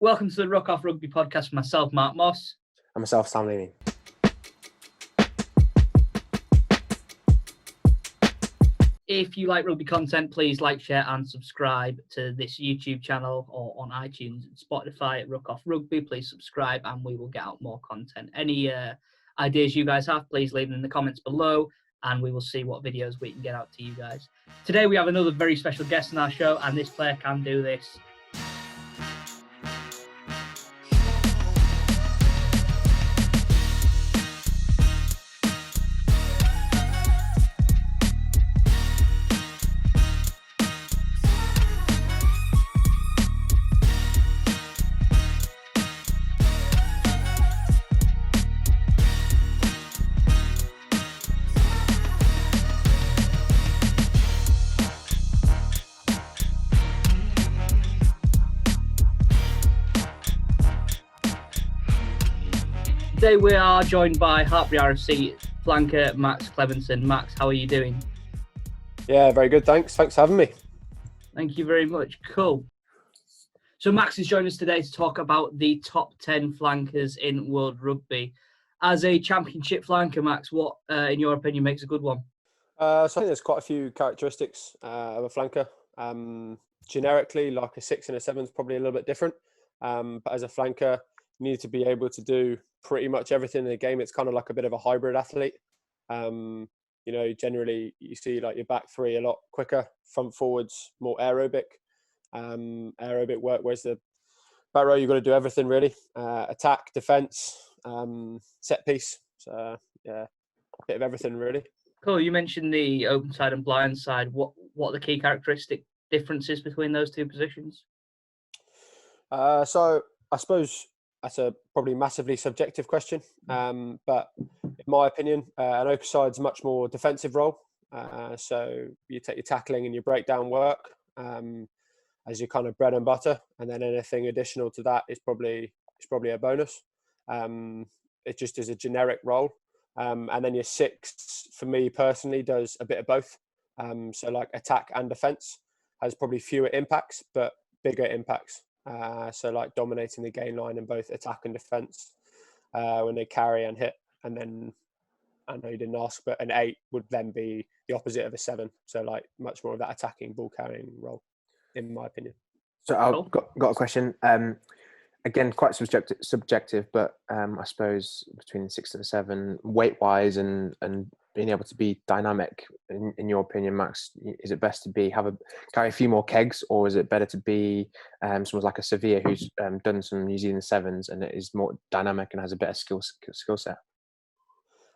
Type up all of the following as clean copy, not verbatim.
Welcome to the Ruck Rugby podcast with myself, Mark Moss. And myself, Sam Leaney. If you like rugby content, please like, share and subscribe to this YouTube channel or on iTunes and Spotify at Ruck Rugby. Please subscribe and we will get out more content. Any ideas you guys have, please leave them in the comments below and we will see what videos we can get out to you guys. Today we have another very special guest on our show and this player can do this. Today we are joined by Hartpury RFC flanker Max Clementson. Max, how are you doing? Yeah, very good, thanks. Thanks for having me. Thank you very much. Cool. So Max has joined us today to talk about the top 10 flankers in World Rugby. As a championship flanker, Max, what, in your opinion, makes a good one? So I think there's quite a few characteristics of a flanker. Generically, like a 6 and a 7 is probably a little bit different. But as a flanker, you need to be able to do pretty much everything in the game. It's kind of like a bit of a hybrid athlete. Generally you see like your back three a lot quicker, front forwards more aerobic work, whereas the back row you've got to do everything really. Attack, defence, set piece. So yeah, a bit of everything really. Cool. You mentioned the open side and blind side. What are the key characteristic differences between those two positions? So I suppose that's a probably massively subjective question, but in my opinion, an open side's much more defensive role. So you take your tackling and your breakdown work as your kind of bread and butter, and then anything additional to that is probably a bonus. It just is a generic role, and then your 6, for me personally, does a bit of both. So like attack and defense has probably fewer impacts, but bigger impacts. So like dominating the gain line in both attack and defence when they carry and hit. And then, I know you didn't ask, but an 8 would then be the opposite of a 7. So like much more of that attacking ball carrying role, in my opinion. So I've got a question. Again, quite subjective, but I suppose between the 6 and the 7, weight-wise and being able to be dynamic, in your opinion, Max, is it best to carry a few more kegs, or is it better to be someone like a Savea who's done some New Zealand 7s and is more dynamic and has a better skill set?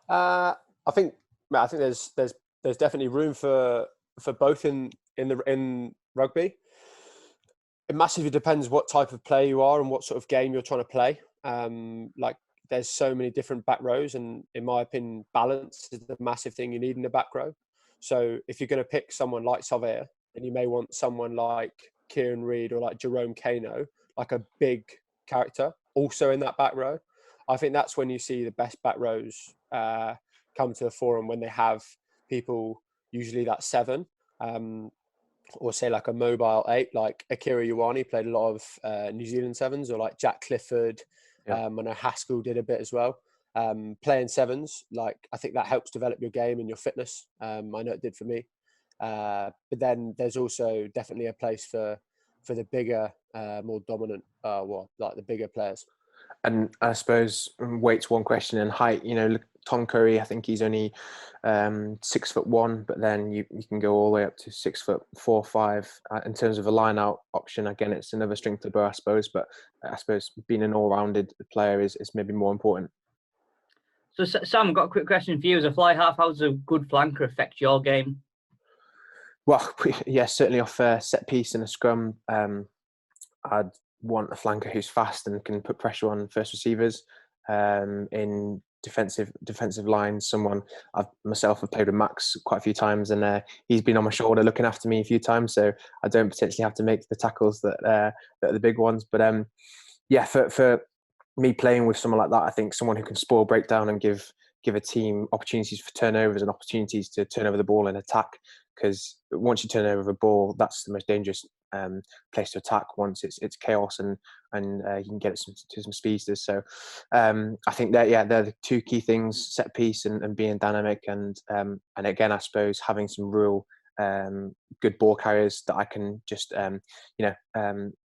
I think there's definitely room for both in rugby. It massively depends what type of player you are and what sort of game you're trying to play. There's so many different back rows, and in my opinion, balance is the massive thing you need in a back row. So if you're going to pick someone like Savea, then you may want someone like Kieran Reid or like Jerome Kano, like a big character, also in that back row. I think that's when you see the best back rows come to the fore, and when they have people, usually that 7, or say like a mobile 8, like Akira Ioane played a lot of New Zealand 7s, or like Jack Clifford. I know Haskell did a bit as well. Playing 7s, like I think that helps develop your game and your fitness. I know it did for me. But then there's also definitely a place for the bigger, more dominant, like the bigger players. And I suppose weight's one question, and height. Look, Tom Curry, I think he's only 6'1", but then you can go all the way up to 6'4", 5. In terms of a line-out option, again, it's another string to the bow, I suppose. But I suppose being an all-rounded player is maybe more important. So Sam, I've got a quick question for you. As a fly half, how does a good flanker affect your game? Well, yeah, certainly off a set piece and a scrum, I'd want a flanker who's fast and can put pressure on first receivers. In defensive lines, someone I've played with Max quite a few times, and he's been on my shoulder looking after me a few times, so I don't potentially have to make the tackles that are the big ones. But for me playing with someone like that, I think someone who can spoil breakdown and give a team opportunities for turnovers and opportunities to turn over the ball and attack, because once you turn over a ball, that's the most dangerous place to attack once it's chaos, and you can get it to some speedsters. So I think that they're the two key things: set piece and being dynamic, and again, I suppose having some real good ball carriers that I can just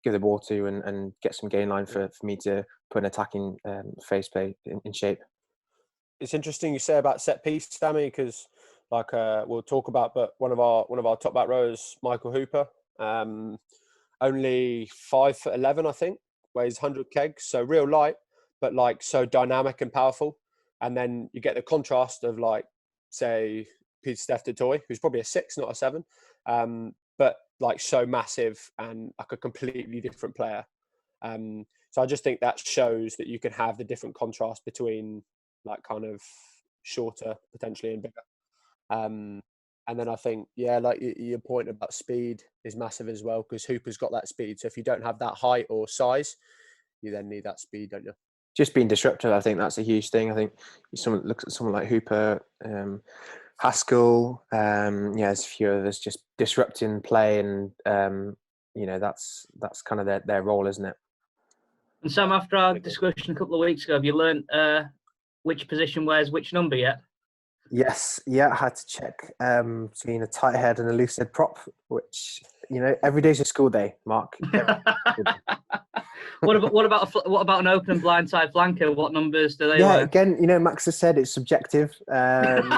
give the ball to and get some gain line for me to put an attacking phase play in shape. It's interesting you say about set piece, Sammy, because we'll talk about, but one of our top back rowers, Michael Hooper, only 5'11", I think, weighs 100 kegs, so real light, but like so dynamic and powerful. And then you get the contrast of like, say, Peter Steph Toy, who's probably a 6, not a 7, but like so massive and like a completely different player. So I just think that shows that you can have the different contrast between like kind of shorter potentially and bigger. And then I think, like your point about speed is massive as well, because Hooper's got that speed. So if you don't have that height or size, you then need that speed, don't you? Just being disruptive, I think that's a huge thing. I think someone looks at someone like Hooper, Haskell, there's a few others just disrupting play, and that's kind of their role, isn't it? And Sam, after our discussion a couple of weeks ago, have you learned which position wears which number yet? Yes, I had to check between a tight head and a loose head prop, which every day's a school day, Mark. What about an open and blindside flanker? What numbers do they wear? Yeah, again, Max has said it's subjective. One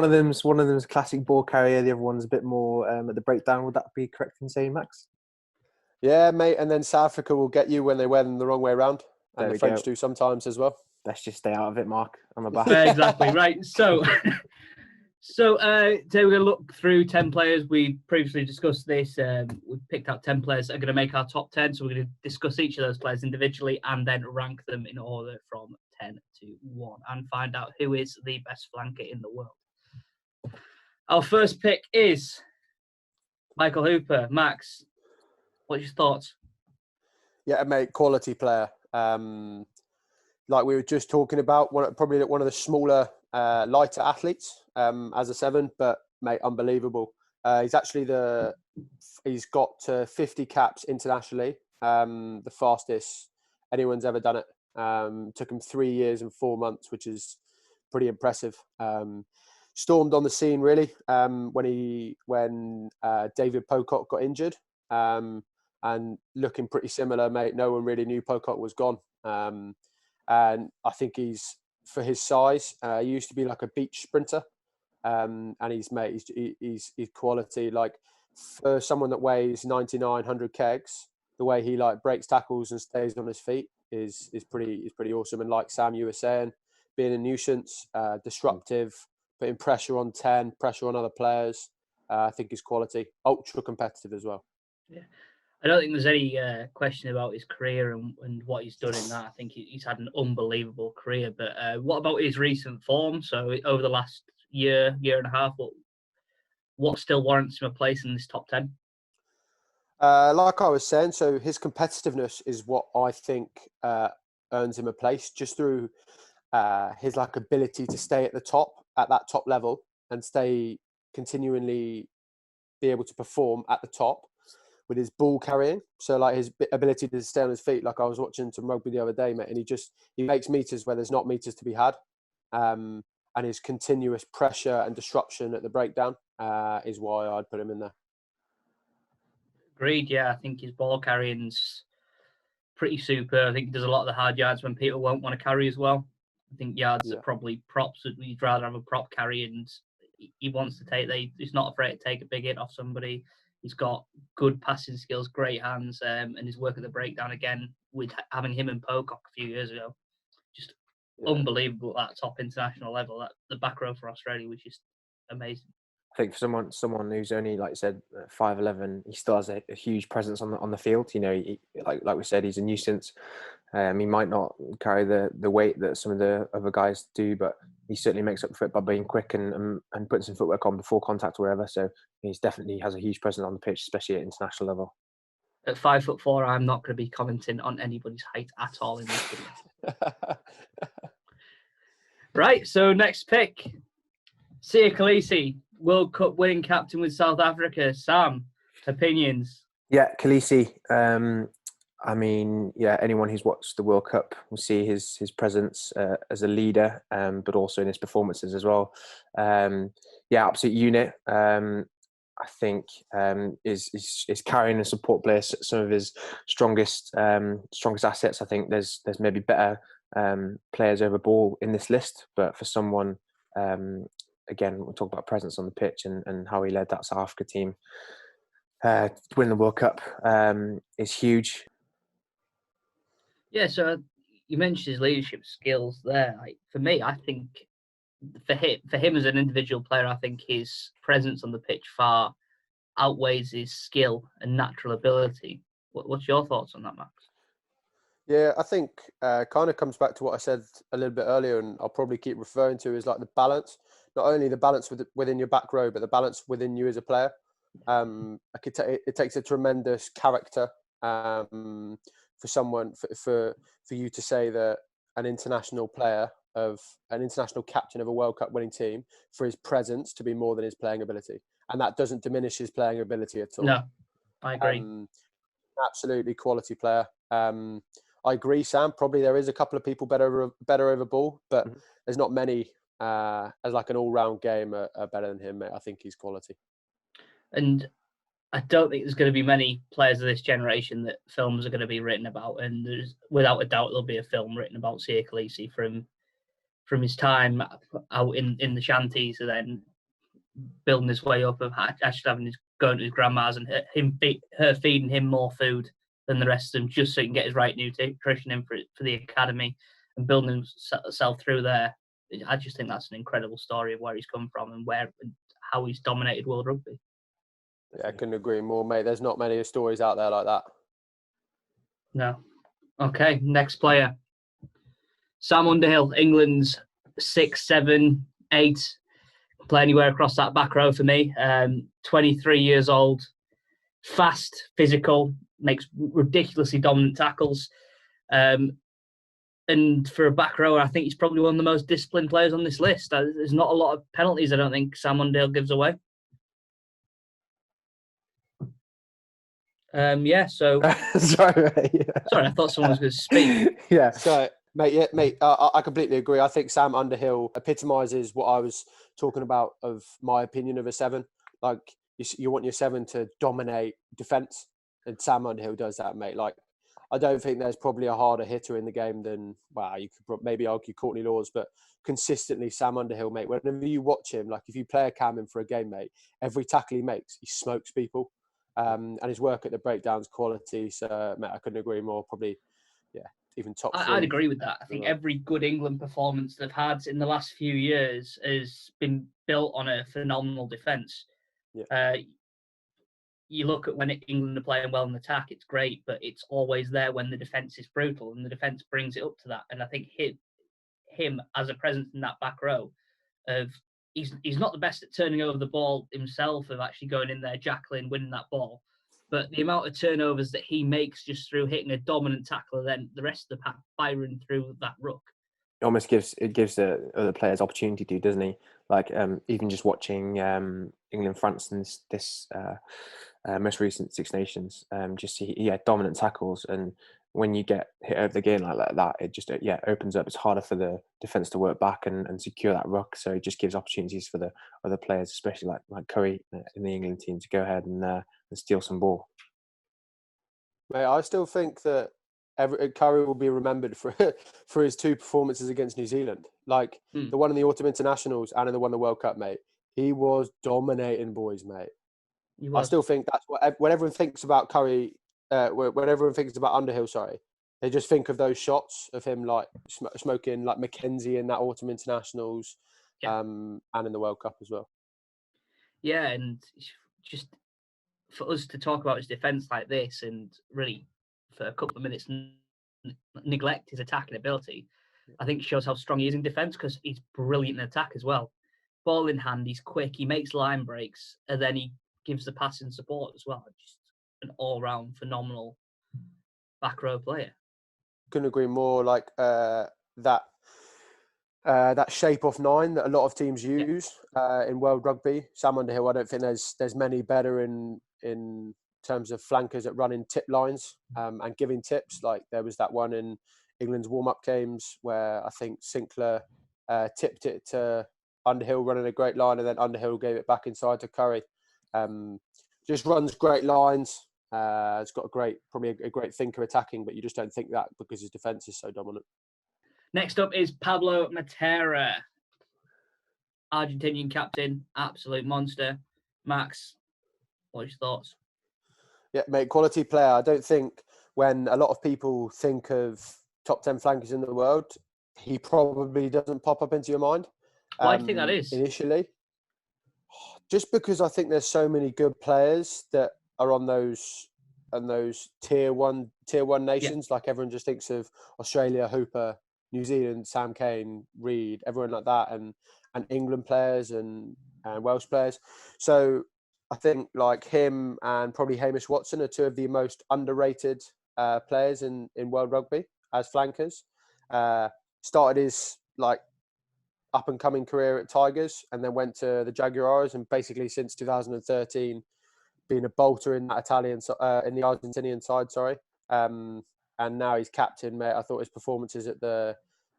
of them's a classic ball carrier. The other one's a bit more at the breakdown. Would that be correct in saying, Max? Yeah, mate. And then South Africa will get you when they wear them the wrong way around, and the French do sometimes as well. Let's just stay out of it, Mark. On the back. Exactly right. So today we're going to look through 10 players. We previously discussed this. We picked out 10 players that are going to make our top 10. So we're going to discuss each of those players individually and then rank them in order from 10 to 1 and find out who is the best flanker in the world. Our first pick is Michael Hooper. Max, what's your thoughts? Yeah, mate, quality player. Like we were just talking about, probably one of the smaller, lighter athletes as a 7, but mate, unbelievable. He's got 50 caps internationally, the fastest anyone's ever done it. Took him 3 years and 4 months, which is pretty impressive. Stormed on the scene really when David Pocock got injured, and looking pretty similar, mate. No one really knew Pocock was gone. And I think he's, for his size, he used to be like a beach sprinter, and he's quality. Like for someone that weighs 100 kegs, the way he like breaks tackles and stays on his feet is pretty awesome. And like Sam, you were saying, being a nuisance, disruptive, putting pressure on 10, pressure on other players, I think is quality. Ultra competitive as well. Yeah. I don't think there's any question about his career and what he's done in that. I think he's had an unbelievable career. But what about his recent form? So over the last year and a half, what still warrants him a place in this top 10? Like I was saying, so his competitiveness is what I think earns him a place, just through his like ability to stay at that top level, and stay continually be able to perform at the top with his ball carrying. So like his ability to stay on his feet. Like I was watching some rugby the other day, mate, and he makes meters where there's not meters to be had. And his continuous pressure and disruption at the breakdown is why I'd put him in there. Agreed, yeah. I think his ball carrying's pretty super. I think he does a lot of the hard yards when people won't want to carry as well. I think yards are probably props that you'd rather have a prop carry, and he wants to take. He's not afraid to take a big hit off somebody. He's got good passing skills, great hands, and his work at the breakdown again with having him and Pocock a few years ago. Just unbelievable at top international level. That the back row for Australia was just amazing. I think for someone who's only, like I said, 5'11", he still has a huge presence on the field. Like we said, he's a nuisance. He might not carry the weight that some of the other guys do, but he certainly makes up for it by being quick and putting some footwork on before contact or whatever. So he's definitely has a huge presence on the pitch, especially at international level. At 5'4", I'm not going to be commenting on anybody's height at all in this video. Right, so next pick, Kolisi. World Cup winning captain with South Africa. Sam, opinions? Yeah, Kolisi. I mean, yeah, anyone who's watched the World Cup will see his presence as a leader, but also in his performances as well. Yeah, absolute unit. I think is carrying and support players some of his strongest assets. I think there's maybe better players over ball in this list, but for someone, again, we'll talk about presence on the pitch and how he led that South Africa team to win the World Cup is huge. Yeah, so you mentioned his leadership skills there. Like, for me, I think for him as an individual player, I think his presence on the pitch far outweighs his skill and natural ability. What's your thoughts on that, Max? Yeah, I think kind of comes back to what I said a little bit earlier, and I'll probably keep referring to is like the balance. Not only the balance within your back row, but the balance within you as a player. It takes a tremendous character for someone for you to say that an international captain of a World Cup winning team, for his presence to be more than his playing ability, and that doesn't diminish his playing ability at all. No, I agree. Absolutely quality player. I agree, Sam. Probably there is a couple of people better over ball, but there's not many as like an all-round game are better than him, mate. I think he's quality. And I don't think there's going to be many players of this generation that films are going to be written about. And there's, without a doubt, there'll be a film written about Siya Kolisi from his time out in the shanties, and then building his way up of actually going to his grandma's and her feeding him more food than the rest of them, just so he can get his right nutrition in for the academy and building himself through there. I just think that's an incredible story of where he's come from and how he's dominated world rugby. Yeah, I couldn't agree more, mate. There's not many stories out there like that. No. Okay, next player. Sam Underhill, England's 6, 7, 8. Play anywhere across that back row for me. 23 years old, fast, physical, makes ridiculously dominant tackles. And for a back rower, I think he's probably one of the most disciplined players on this list. There's not a lot of penalties I don't think Sam Underhill gives away. Yeah, so... Sorry, mate. Sorry, I thought someone was going to speak. Yeah. So, mate, I completely agree. I think Sam Underhill epitomises what I was talking about of my opinion of a 7. Like, you want your 7 to dominate defence, and Sam Underhill does that, mate. Like, I don't think there's probably a harder hitter in the game than, well, you could maybe argue Courtney Lawes, but consistently Sam Underhill, mate, whenever you watch him, like if you play a cam in for a game, mate, every tackle he makes, he smokes people. And his work at the breakdowns quality. So, mate, I couldn't agree more. Probably, yeah, even top 3. I'd agree with that. I think every good England performance they've had in the last few years has been built on a phenomenal defence. Yeah. You look at when England are playing well in attack, it's great, but it's always there when the defence is brutal, and the defence brings it up to that. And I think him as a presence in that back row, he's not the best at turning over the ball himself, of actually going in there, jackling, winning that ball. But the amount of turnovers that he makes just through hitting a dominant tackle, and then the rest of the pack firing through that ruck. It almost gives the other players opportunity to, doesn't he? Like even just watching England France in this most recent Six Nations, just see dominant tackles, and when you get hit over the game like that, it just opens up. It's harder for the defence to work back and secure that ruck, so it just gives opportunities for the other players, especially like Curry in the England team, to go ahead and steal some ball. Mate, I still think that Curry will be remembered for his 2 performances against New Zealand. Like the one in the Autumn Internationals and in the one in the World Cup, mate. He was dominating boys, mate. I still think that's when everyone thinks about Curry, when everyone thinks about Underhill, sorry, they just think of those shots of him like smoking like Mackenzie in that Autumn Internationals, and in the World Cup as well. Yeah, and just for us to talk about his defence like this and really for a couple of minutes neglect his attacking ability, I think shows how strong he is in defence, because he's brilliant in attack as well. Ball in hand, he's quick, he makes line breaks, and then he gives the passing support as well. Just an all-round phenomenal back row player. Couldn't agree more. Like that that shape off 9 that a lot of teams use in World Rugby. Sam Underhill, I don't think there's many better in terms of flankers at running tip lines and giving tips. Like there was that one in England's warm-up games where I think Sinclair tipped it to Underhill running a great line, and then Underhill gave it back inside to Curry. Just runs great lines. It's got probably a great thinker attacking, but you just don't think that because his defence is so dominant. Next up is Pablo Matera, Argentinian captain, absolute monster. Max, what's your thoughts? Yeah, mate, quality player. I don't think when a lot of people think of top 10 flankers in the world, he probably doesn't pop up into your mind. Why do you think that is? Initially, just because I think there's so many good players that are on those tier one nations. Like everyone just thinks of Australia, Hooper, New Zealand, Sam Cane, Reed, everyone like that, and England players and Welsh players. So I think like him and probably Hamish Watson are two of the most underrated players in World Rugby as flankers. Started his like up and coming career at Tigers and then went to the Jaguars, and basically since 2013 been a bolter in that in the Argentinian side. And now he's captain, mate. I thought his performances at the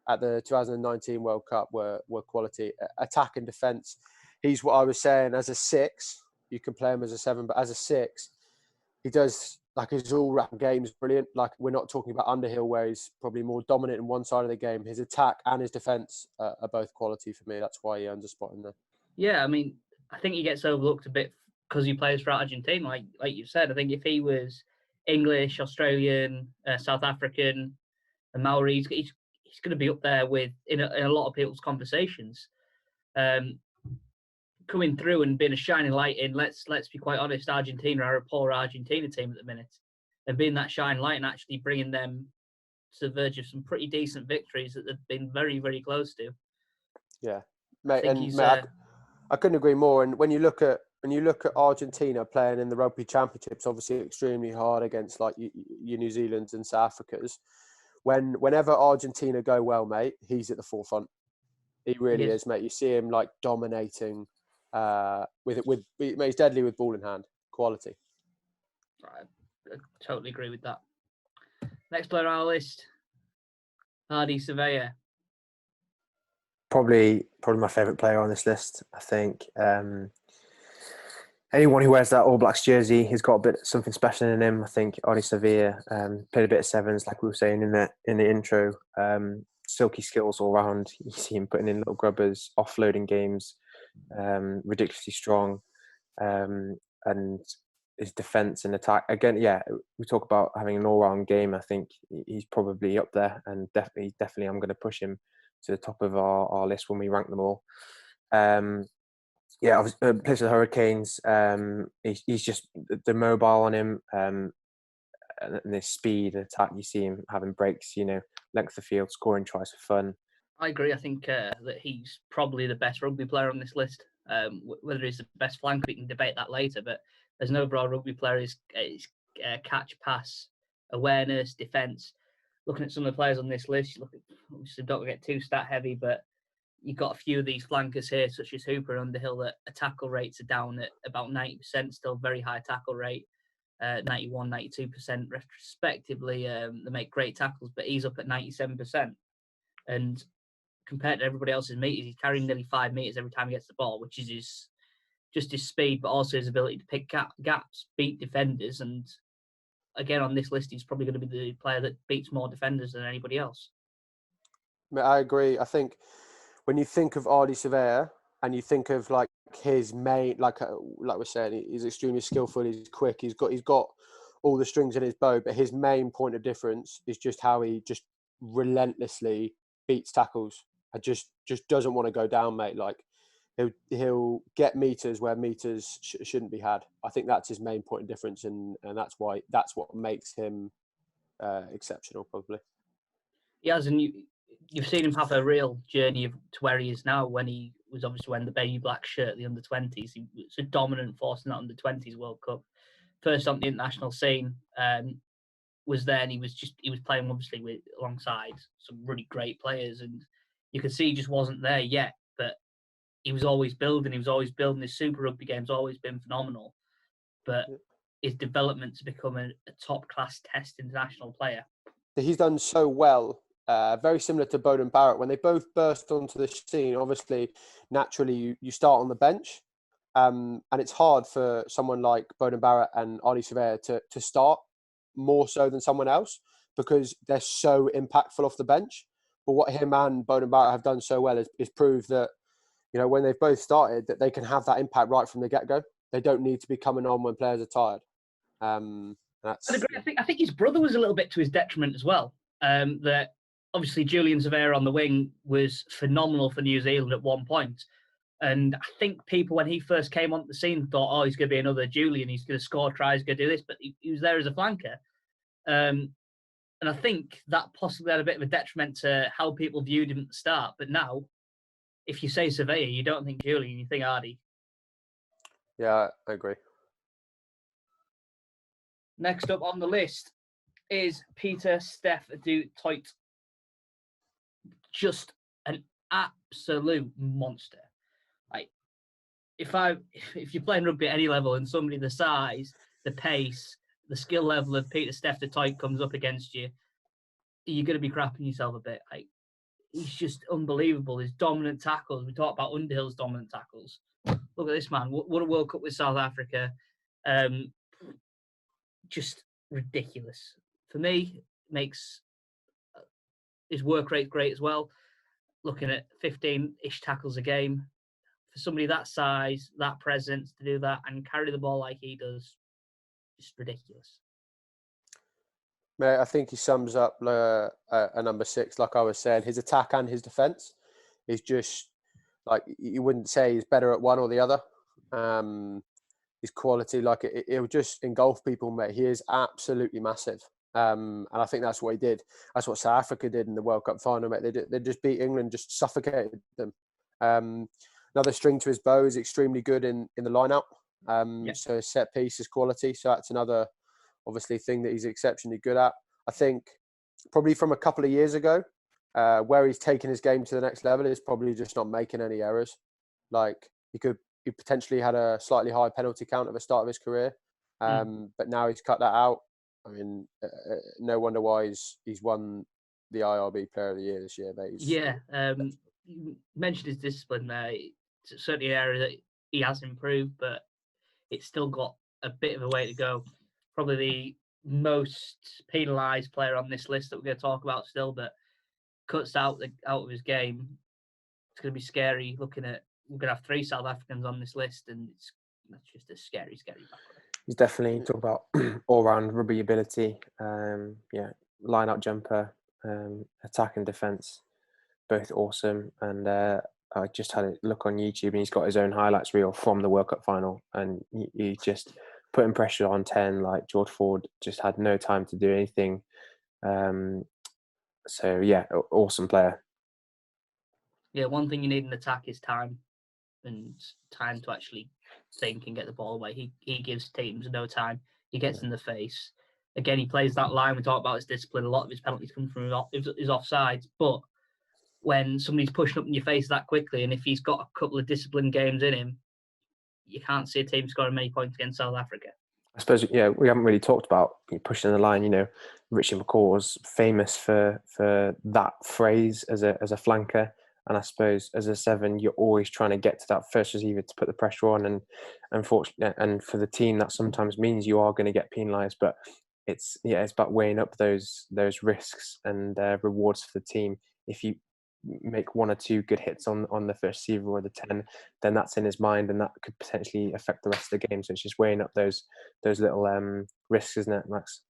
2019 World Cup were quality. Attack and defence. He's what I was saying. As a 6, you can play him as a 7, but as a 6, he does like his all-round game is brilliant. Like we're not talking about Underhill, where he's probably more dominant in one side of the game. His attack and his defence are both quality for me. That's why he earns a spot in there. Yeah, I mean, I think he gets overlooked a bit because he plays for Argentina. Like you said, I think if he was English, Australian, South African, and Maori, he's going to be up there in a lot of people's conversations. Coming through and being a shining light in, let's be quite honest, Argentina are a poor Argentina team at the minute, and being that shining light and actually bringing them to the verge of some pretty decent victories that they've been very, very close to. Yeah, mate, I couldn't agree more. And when you look at Argentina playing in the Rugby Championships, obviously extremely hard against like your New Zealands and South Africas. Whenever Argentina go well, mate, he's at the forefront. He really is, mate. You see him like dominating. He's deadly with ball in hand. Quality. I totally agree with that. Next player on our list, Ardie Savea. Probably my favourite player on this list. I think anyone who wears that All Blacks jersey has got something special in him. I think Ardie Savea played a bit of sevens, like we were saying in the intro. Silky skills all round. You see him putting in little grubbers, offloading games, ridiculously strong, and his defence and attack. Again, yeah, we talk about having an all-round game. I think he's probably up there, and definitely I'm going to push him to the top of our list when we rank them all. Yeah, obviously, plays for the Hurricanes. He's just the mobile on him, and his speed, attack. You see him having breaks, length of field, scoring tries for fun. I agree. I think that he's probably the best rugby player on this list. Whether he's the best flanker, we can debate that later. But as an overall rugby player, his catch, pass, awareness, defence. Looking at some of the players on this list, obviously don't get too stat heavy, but you've got a few of these flankers here, such as Hooper and Underhill, that tackle rates are down at about 90%, still very high tackle rate, 91, 92% respectively. They make great tackles, but he's up at 97%. And compared to everybody else's meters, he's carrying nearly 5 meters every time he gets the ball, which is just his speed, but also his ability to pick gaps, beat defenders. And again, on this list, he's probably going to be the player that beats more defenders than anybody else. I agree. I think when you think of Ardie Savea and you think of like his main, like we're saying, he's extremely skillful. He's quick. He's got all the strings in his bow. But his main point of difference is just how he just relentlessly beats tackles. And just doesn't want to go down, mate. Like he'll get meters where meters shouldn't be had. I think that's his main point of difference, and that's what makes him exceptional, probably. He has, and you've seen him have a real journey to where he is now. When he was obviously wearing the baby black shirt, the under-20s, he was a dominant force in that under-20s World Cup. First on the international scene, was there, and he was playing obviously alongside some really great players, and You could see he just wasn't there yet, but he was always building. He was always building. His Super Rugby game's always been phenomenal. But his development to become a top-class Test international player. He's done so well, very similar to Beauden Barrett. When they both burst onto the scene, obviously, naturally, you start on the bench. And it's hard for someone like Beauden Barrett and Ardie Savea to start more so than someone else because they're so impactful off the bench. But what him and Beauden Barrett have done so well is prove that, when they've both started, that they can have that impact right from the get-go. They don't need to be coming on when players are tired. I think his brother was a little bit to his detriment as well. That obviously Julian Savea on the wing was phenomenal for New Zealand at one point. And I think people, when he first came onto the scene, thought, oh, he's going to be another Julian. He's going to score tries, he's going to do this. But he was there as a flanker. And I think that possibly had a bit of a detriment to how people viewed him at the start. But now, if you say Savea, you don't think Julian, you think Ardie. Yeah, I agree. Next up on the list is Peter Steph du Toit. Just an absolute monster. Like, if you're playing rugby at any level and somebody the size, the pace, the skill level of Peter Steph du Toit comes up against you, you're going to be crapping yourself a bit. Like, he's just unbelievable. His dominant tackles. We talked about Underhill's dominant tackles. Look at this man. What a World Cup with South Africa. Just ridiculous. For me, makes his work rate great as well. Looking at 15-ish tackles a game. For somebody that size, that presence to do that and carry the ball like he does, just ridiculous. Mate, I think he sums up a number 6, like I was saying. His attack and his defence is just, like, you wouldn't say he's better at one or the other. His quality, like, it will just engulf people, mate. He is absolutely massive. And I think that's what he did. That's what South Africa did in the World Cup final, mate. They just beat England, just suffocated them. Another string to his bow is extremely good in the line-out. So his set piece is quality. So that's another, obviously, thing that he's exceptionally good at. I think probably from a couple of years ago, where he's taken his game to the next level is probably just not making any errors. Like, he potentially had a slightly high penalty count at the start of his career. But now he's cut that out. I mean, no wonder why he's won the IRB Player of the Year this year, mate. You mentioned his discipline there. It's certainly an area that he has improved, but it's still got a bit of a way to go. Probably the most penalised player on this list that we're going to talk about still, but cuts out of his game. It's going to be scary looking at. We're going to have 3 South Africans on this list, and that's just a scary background. He's definitely talk about all-round rugby ability. Line-out jumper, attack and defence, both awesome. And I just had a look on YouTube, and he's got his own highlights reel from the World Cup final, and he just putting pressure on 10. Like, George Ford just had no time to do anything. Awesome player. Yeah, one thing you need in attack is time, and time to actually think and get the ball away. He gives teams no time. He gets in the face. Again, he plays that line. We talk about his discipline. A lot of his penalties come from his offsides. But when somebody's pushing up in your face that quickly, and if he's got a couple of disciplined games in him, you can't see a team scoring many points against South Africa. I suppose, we haven't really talked about pushing the line. Richie McCaw was famous for that phrase as a flanker. And I suppose as a 7, you're always trying to get to that first receiver to put the pressure on. And unfortunately, and for the team, that sometimes means you are going to get penalised. But it's about weighing up those risks and rewards for the team. If you make 1 or 2 good hits on the first receiver or the 10, then that's in his mind, and that could potentially affect the rest of the game. So it's just weighing up those little risks, isn't it, Max?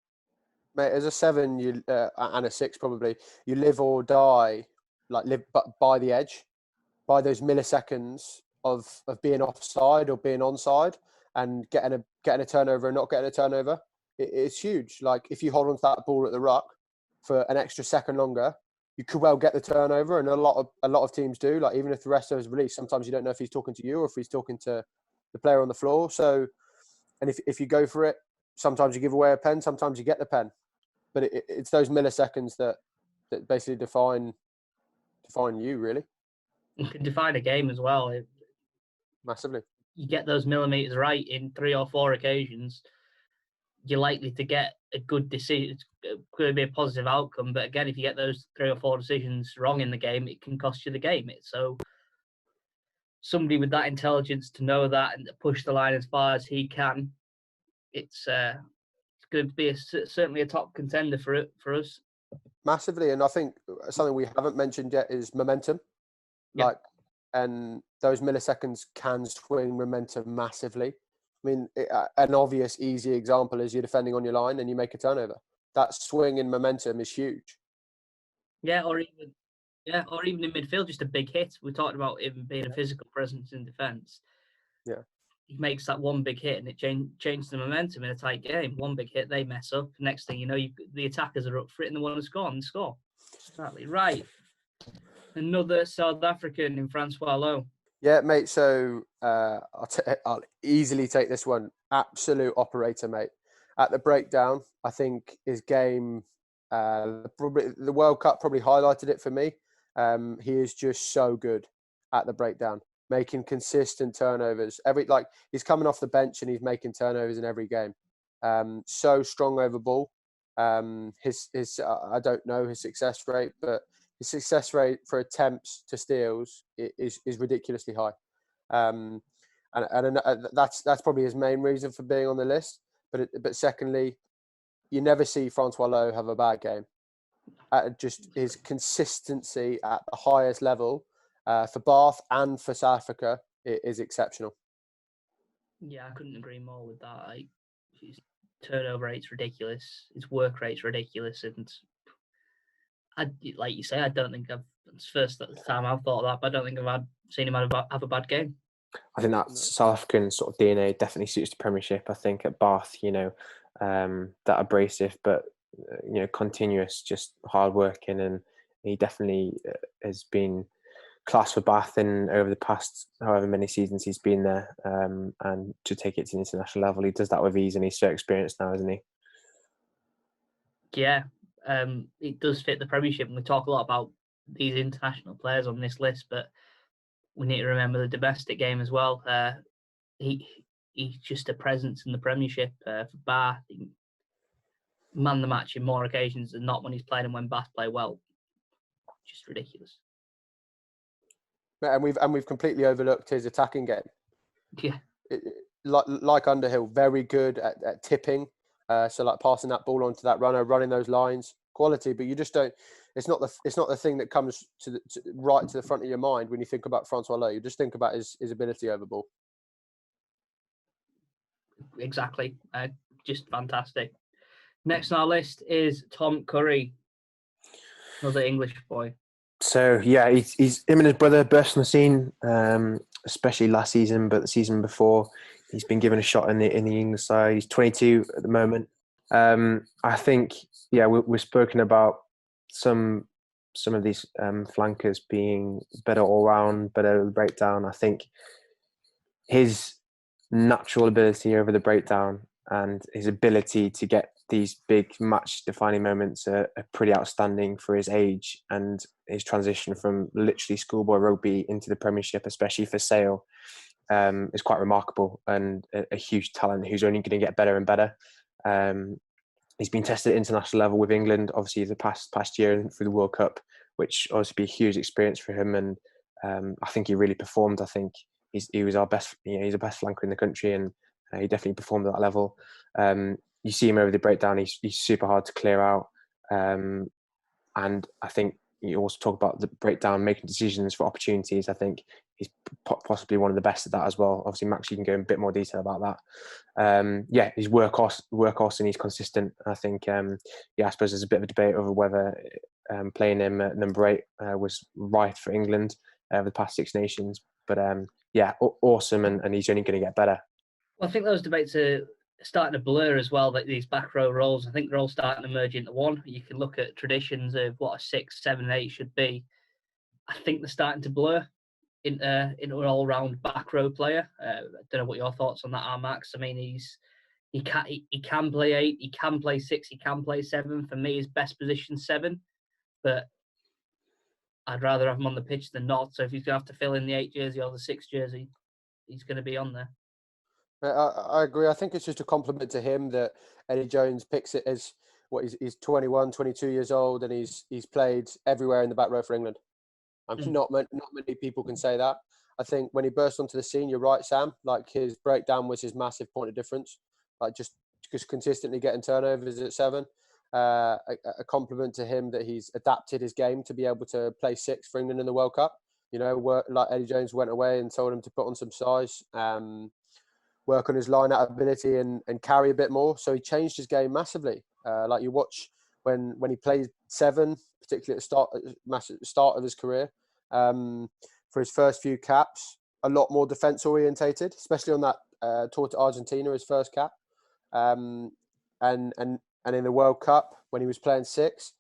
Mate, as a 7 and a 6 probably, you live or die. Live by the edge, by those milliseconds of being offside or being onside, and getting a turnover and not getting a turnover. It's huge. Like, if you hold on to that ball at the ruck for an extra second longer, you could well get the turnover, and a lot of teams do. Like, even if the rest of us release, sometimes you don't know if he's talking to you or if he's talking to the player on the floor. So, and if you go for it, sometimes you give away a pen, sometimes you get the pen. But it's those milliseconds that basically define define you, really. You can define a game as well. Massively. You get those millimetres right in 3 or 4 occasions, you're likely to get a good decision. It could be a positive outcome, but again, if you get those 3 or 4 decisions wrong in the game, it can cost you the game. So somebody with that intelligence to know that and to push the line as far as he can, it's going to be certainly a top contender for us. Massively, and I think something we haven't mentioned yet is momentum. Yep. And those milliseconds can swing momentum massively. I mean, an obvious, easy example is you're defending on your line and you make a turnover. That swing in momentum is huge. Yeah, or even in midfield, just a big hit. We talked about him being a physical presence in defence. Yeah, he makes that one big hit and it changes the momentum in a tight game. One big hit, they mess up. Next thing you know, the attackers are up for it and they want to score and score. Exactly right. Another South African in Francois Louw. Yeah, mate. So I'll easily take this one. Absolute operator, mate. At the breakdown, I think his game, probably the World Cup probably highlighted it for me. He is just so good at the breakdown, making consistent turnovers. He's coming off the bench and he's making turnovers in every game. So strong over ball. His I don't know his success rate, but his success rate for attempts to steals is ridiculously high. And that's probably his main reason for being on the list. But secondly, you never see Francois Louw have a bad game. Just his consistency at the highest level for Bath and for South Africa is exceptional. Yeah, I couldn't agree more with that. His turnover rate's ridiculous. His work rate's ridiculous, and like you say, I don't think it's the first time I've thought of that, but I don't think I've seen him have a bad game. I think that South African sort of DNA definitely suits the Premiership. I think at Bath, that abrasive but continuous, just hard working, and he definitely has been class for Bath in over the past however many seasons he's been there, and to take it to the international level, he does that with ease, and he's so experienced now, isn't he? Yeah, it does fit the Premiership, and we talk a lot about these international players on this list, but we need to remember the domestic game as well. He's just a presence in the Premiership for Bath. He man the match in more occasions than not when he's playing, and when Bath play well, just ridiculous. And we've completely overlooked his attacking game. Yeah, like Underhill, very good at tipping. So like passing that ball onto that runner, running those lines, quality. But you just don't. It's not the thing that comes right to the front of your mind when you think about Francois Louw. You just think about his ability over ball. Exactly. Just fantastic. Next on our list is Tom Curry, another English boy. So yeah, he's him and his brother burst on the scene, especially last season, but the season before, he's been given a shot in the English side. He's 22 at the moment. I think we've spoken about some of these flankers being better all round, better breakdown. I think his natural ability over the breakdown and his ability to get these big match-defining moments are pretty outstanding for his age, and his transition from literally schoolboy rugby into the Premiership, especially for Sale, is quite remarkable, and a huge talent who's only going to get better and better. He's been tested at international level with England, obviously the past year through the World Cup, which obviously be a huge experience for him, and I think he really performed. I think he was our best, he's the best flanker in the country, and he definitely performed at that level. You see him over the breakdown; he's super hard to clear out, and I think you also talk about the breakdown, making decisions for opportunities. I think he's possibly one of the best at that as well. Obviously, Max, you can go in a bit more detail about that. He's workhorse, and he's consistent. I think, I suppose there's a bit of a debate over whether playing him at number 8 was right for England over the past Six Nations. But awesome, and he's only going to get better. Well, I think those debates are starting to blur as well, like these back row roles. I think they're all starting to merge into one. You can look at traditions of what a 6, 7, 8 should be. I think they're starting to blur into an all-round back row player. I don't know what your thoughts on that are, Max. I mean, he can play 8, he can play 6, he can play 7. For me, his best position 7, but I'd rather have him on the pitch than not. So if he's going to have to fill in the 8 jersey or the 6 jersey, he's going to be on there. I agree. I think it's just a compliment to him that Eddie Jones picks it as he's 21, 22 years old, and he's played everywhere in the back row for England. Not many people can say that. I think when he burst onto the scene, you're right, Sam. Like, his breakdown was his massive point of difference. Like, just consistently getting turnovers at 7. A compliment to him that he's adapted his game to be able to play 6 for England in the World Cup. You know, like Eddie Jones went away and told him to put on some size, work on his line-out ability and carry a bit more. So he changed his game massively. Like, you watch when he played 7, particularly at the start of his career, for his first few caps, a lot more defence orientated, especially on that tour to Argentina, his first cap, and in the World Cup when he was playing 6,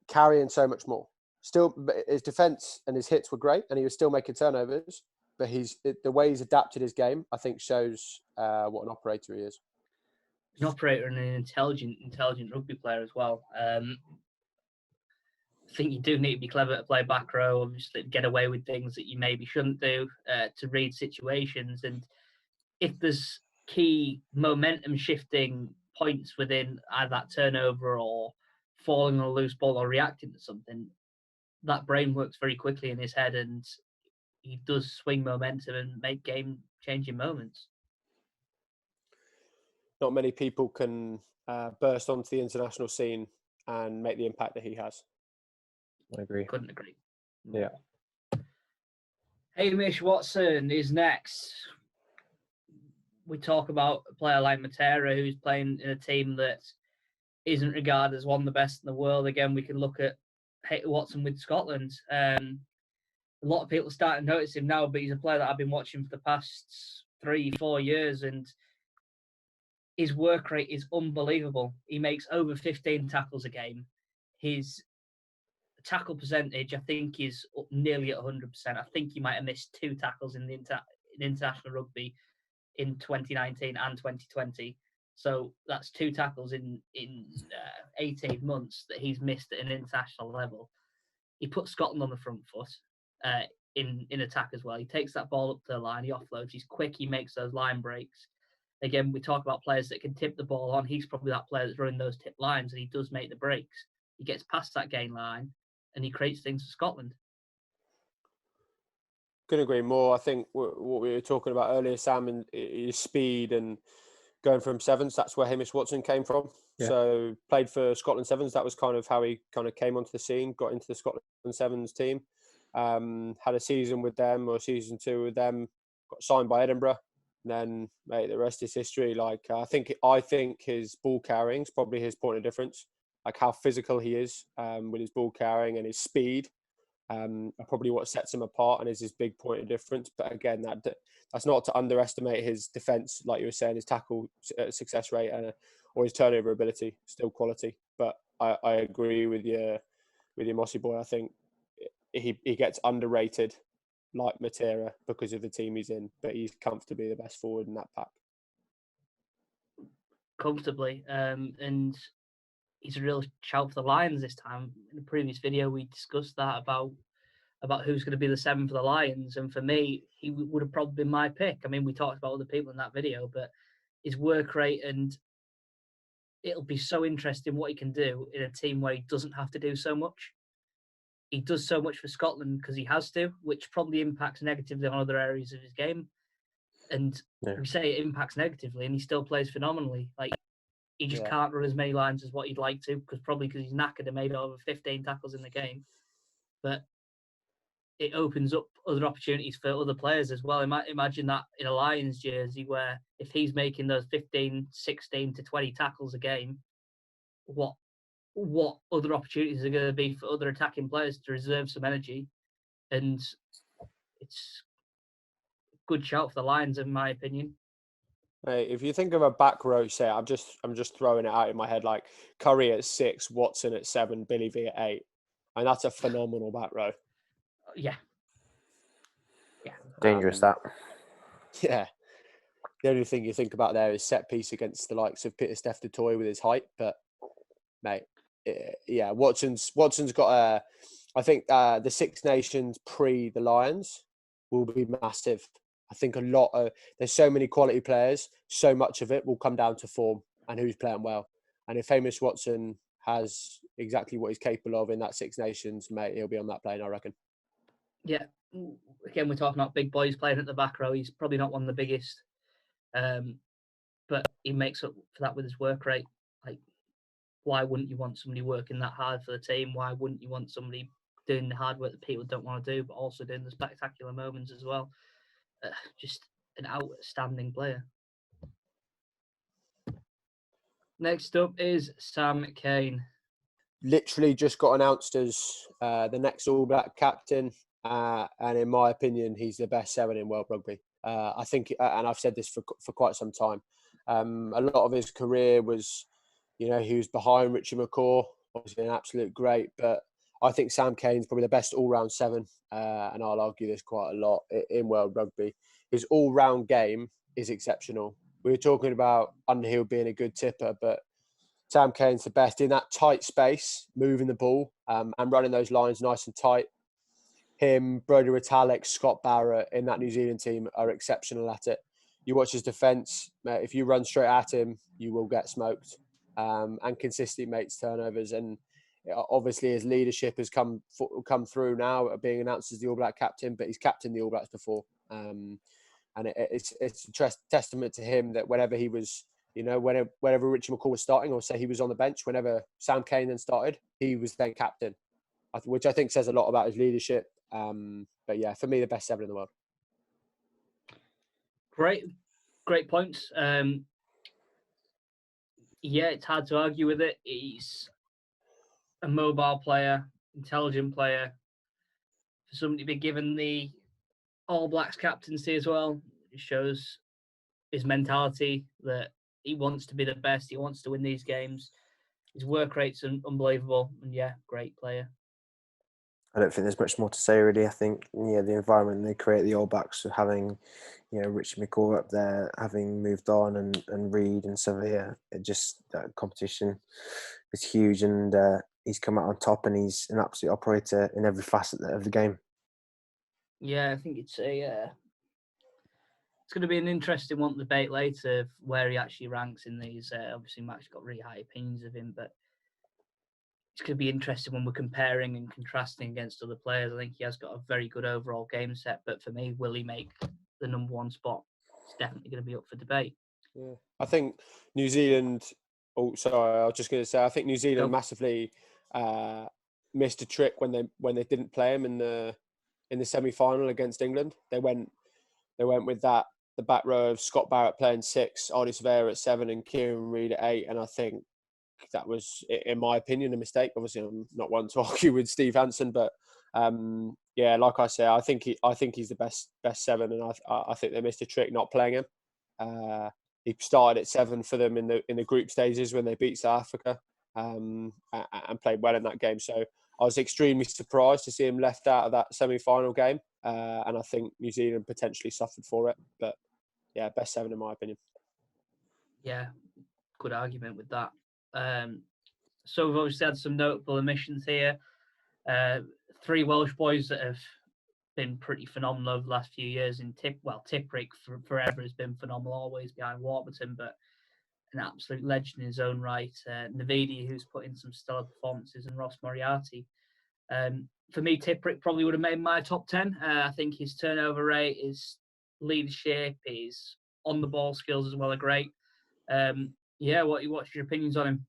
carrying so much more. Still, his defence and his hits were great, and he was still making turnovers. But the way he's adapted his game, I think, shows what an operator he is. An operator and an intelligent rugby player as well. I think you do need to be clever to play back row, obviously get away with things that you maybe shouldn't do, to read situations. And if there's key momentum shifting points within either that turnover or falling on a loose ball or reacting to something, that brain works very quickly in his head, and he does swing momentum and make game-changing moments. Not many people can burst onto the international scene and make the impact that he has. I agree. Couldn't agree. Yeah. Hamish Watson is next. We talk about a player like Matera, who's playing in a team that isn't regarded as one of the best in the world. Again, we can look at Watson with Scotland. A lot of people are starting to notice him now, but he's a player that I've been watching for the past 3-4 years, and his work rate is unbelievable. He makes over 15 tackles a game. His tackle percentage, I think, is nearly at 100%. I think he might have missed 2 tackles in international rugby in 2019 and 2020. So that's 2 tackles in 18 months that he's missed at an international level. He puts Scotland on the front foot in attack as well. He takes that ball up to the line, he offloads, he's quick, he makes those line breaks. Again, we talk about players that can tip the ball on. He's probably that player that's running those tip lines, and he does make the breaks. He gets past that gain line, and he creates things for Scotland. Couldn't agree more. I think what we were talking about earlier, Sam, and his speed and going from 7s, that's where Hamish Watson came from. Yeah. So played for Scotland 7s. That was kind of how he kind of came onto the scene, got into the Scotland 7s team, had a season with them or season 2 with them, got signed by Edinburgh. And then, mate, the rest is history. Like, I think his ball carrying is probably his point of difference. Like, how physical he is with his ball carrying and his speed are probably what sets him apart and is his big point of difference. But again, that's not to underestimate his defence, like you were saying, his tackle success rate or his turnover ability, still quality. But I agree with you, Mossy boy. I think he gets underrated, like Matera, because of the team he's in, but he's comfortably the best forward in that pack. Comfortably. And he's a real shout for the Lions this time. In the previous video, we discussed that about who's going to be the 7 for the Lions. And for me, he would have probably been my pick. I mean, we talked about other people in that video, but his work rate, and it'll be so interesting what he can do in a team where he doesn't have to do so much. He does so much for Scotland because he has to, which probably impacts negatively on other areas of his game. And we say it impacts negatively, and he still plays phenomenally. Like, he just can't run as many lines as what he'd like to, because he's knackered and made over 15 tackles in the game. But it opens up other opportunities for other players as well. Imagine that in a Lions jersey, where if he's making those 15, 16 to 20 tackles a game, what other opportunities are going to be for other attacking players to reserve some energy. And it's a good shout for the Lions, in my opinion. Hey, if you think of a back row set, I'm just throwing it out in my head, like Curry at 6, Watson at 7, Billy V at 8. And that's a phenomenal back row. Yeah. Dangerous, that. Yeah. The only thing you think about there is set piece against the likes of Peter Steph du Toit with his height. But, mate, yeah, Watson's got I think the Six Nations pre the Lions will be massive. I think there's so many quality players, so much of it will come down to form and who's playing well. And if Hamish Watson has exactly what he's capable of in that Six Nations, mate, he'll be on that plane, I reckon. Yeah. Again, we're talking about big boys playing at the back row. He's probably not one of the biggest, but he makes up for that with his work rate. Like, why wouldn't you want somebody working that hard for the team? Why wouldn't you want somebody doing the hard work that people don't want to do, but also doing the spectacular moments as well? Just an outstanding player. Next up is Sam Cane. Literally just got announced as the next All Black captain. And in my opinion, he's the best 7 in world rugby. I think, and I've said this for quite some time, a lot of his career was, he was behind Richie McCaw, obviously an absolute great, but I think Sam Cane's probably the best all-round 7, and I'll argue this quite a lot in world rugby. His all-round game is exceptional. We were talking about Underhill being a good tipper, but Sam Cane's the best in that tight space, moving the ball and running those lines nice and tight. Him, Brodie Retallick, Scott Barrett in that New Zealand team are exceptional at it. You watch his defence, if you run straight at him, you will get smoked. And consistently makes turnovers. And obviously his leadership has come through now, being announced as the All Black captain, but he's captained the All Blacks before. And it's a testament to him that whenever he was, whenever Richie McCaw was starting, or say he was on the bench, whenever Sam Cane then started, he was then captain, which I think says a lot about his leadership. But yeah, for me, the best 7 in the world. Great points. Yeah, it's hard to argue with it. He's a mobile player, intelligent player. For somebody to be given the All Blacks captaincy as well, it shows his mentality that he wants to be the best. He wants to win these games. His work rate's unbelievable. And yeah, great player. I don't think there's much more to say, really. I think, the environment they create, the All Blacks, having, Richie McCaw up there, having moved on, and Reid and Savea, that competition is huge, and he's come out on top, and he's an absolute operator in every facet of the game. Yeah, I think it's going to be an interesting one debate later of where he actually ranks in these. Obviously, Max got really high opinions of him, but it's going to be interesting when we're comparing and contrasting against other players. I think he has got a very good overall game set, but for me, will he make the number 1 spot? It's definitely going to be up for debate. Yeah, I think New Zealand. Oh, sorry, I was just going to say, I think New Zealand massively missed a trick when they didn't play him in the semi-final against England. They went with the back row of Scott Barrett playing 6, Ardie Savea at 7, and Kieran Reid at 8, and I think that was, in my opinion, a mistake. Obviously, I'm not one to argue with Steve Hansen, but yeah, like I say, I think he's the best 7, and I think they missed a trick not playing him. He started at 7 for them in the group stages when they beat South Africa, and played well in that game. So I was extremely surprised to see him left out of that semi-final game, and I think New Zealand potentially suffered for it. But yeah, best 7 in my opinion. Yeah, good argument with that. So we've obviously had some notable omissions here. 3 Welsh boys that have been pretty phenomenal over the last few years in Tipuric forever has been phenomenal, always behind Warburton, but an absolute legend in his own right. Navidi, who's put in some stellar performances, and Ross Moriarty. For me, Tipuric probably would have made my top 10. I think his turnover rate, his leadership, his on-the-ball skills as well are great. What's your opinions on him?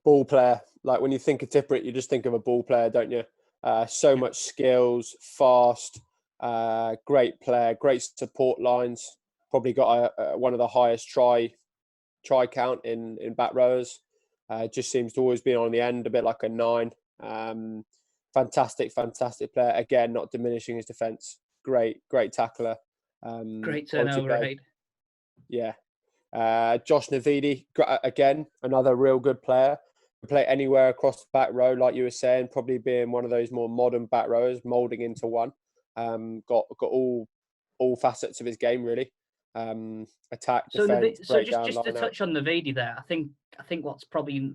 Ball player. Like, when you think of Tipuric, you just think of a ball player, don't you? Much skills, fast, great player, great support lines. Probably got one of the highest try count in back rowers. Just seems to always be on the end, a bit like a 9. Fantastic player. Again, not diminishing his defence. Great tackler. Great turnover rate. Yeah. Josh Navidi, again, another real good player. Can play anywhere across the back row, like you were saying, probably being one of those more modern back rowers, moulding into one. Got all facets of his game, really. Attack, defence, breakdown, just to touch on Navidi there, I think what's probably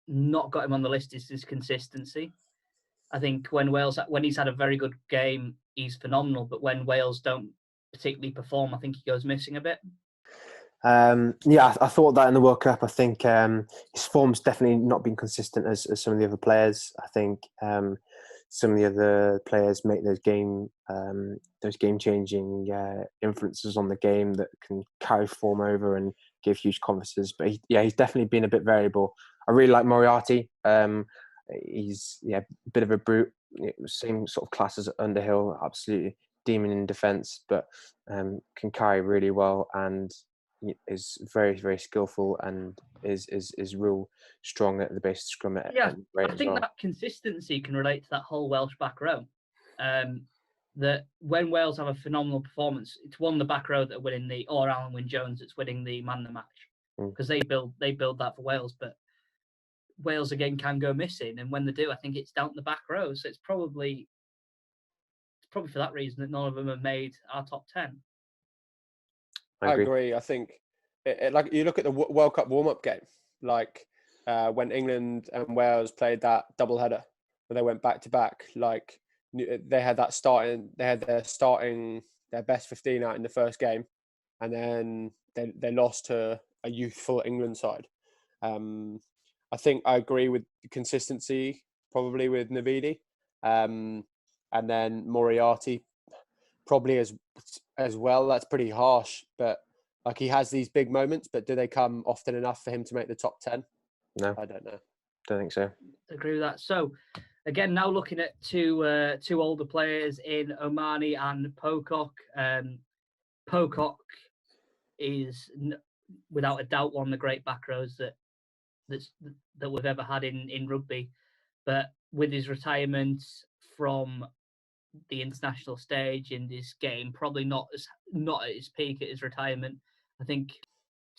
not got him on the list is his consistency. I think when he's had a very good game, he's phenomenal. But when Wales don't particularly perform, I think he goes missing a bit. Yeah, I thought that in the World Cup. I think his form's definitely not been consistent as some of the other players. I think some of the other players make those game changing influences on the game that can carry form over and give huge confidences. But he's definitely been a bit variable. I really like Moriarty. He's a bit of a brute. Same sort of class as Underhill. Absolutely demon in defence, but can carry really well and is very, very skillful and is real strong at the base of scrum. I think that consistency can relate to that whole Welsh back row. That when Wales have a phenomenal performance, it's one the back row that are winning or Alan Wynne-Jones that's winning the man of the match, because they build that for Wales. But Wales again can go missing, and when they do, I think it's down the back row. So it's probably for that reason that none of them have made our top 10. I agree. I think, like you look at the World Cup warm-up game, like when England and Wales played that double-header, where they went back-to-back, like they had their best 15 out in the first game, and then they lost to a youthful England side. I think I agree with the consistency, probably with Navidi, and then Moriarty probably as well. That's pretty harsh, but like he has these big moments, but do they come often enough for him to make the top 10? No, I don't know. Don't think so. Agree with that. So again, now looking at two older players in Omani and Pocock. Pocock is without a doubt one of the great back rows that we've ever had in rugby, but with his retirement from the international stage and his game probably not at his peak at his retirement. I think